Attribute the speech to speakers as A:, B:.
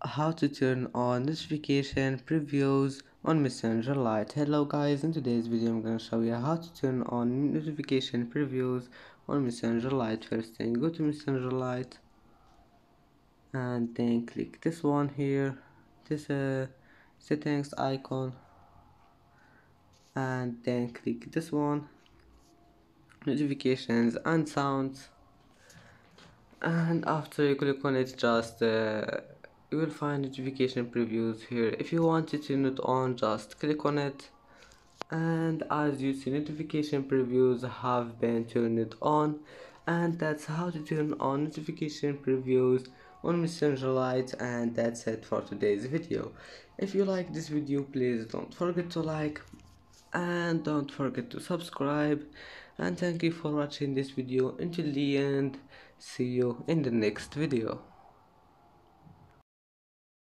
A: how to turn on notification previews on Messenger Lite. Hello guys, in today's video I'm gonna show you how to turn on notification previews on Messenger Lite. First thing, go to Messenger Lite and then click this one here, this settings icon, and then click this one, notifications and sounds. And after you click on it, just you will find notification previews here. If you want to turn it on, just click on it, and as you see, notification previews have been turned on. And that's how to turn on notification previews on Messenger Lite. And that's it for today's video. If you like this video, please don't forget to like and don't forget to subscribe, and thank you for watching this video until the end. See you in the next video.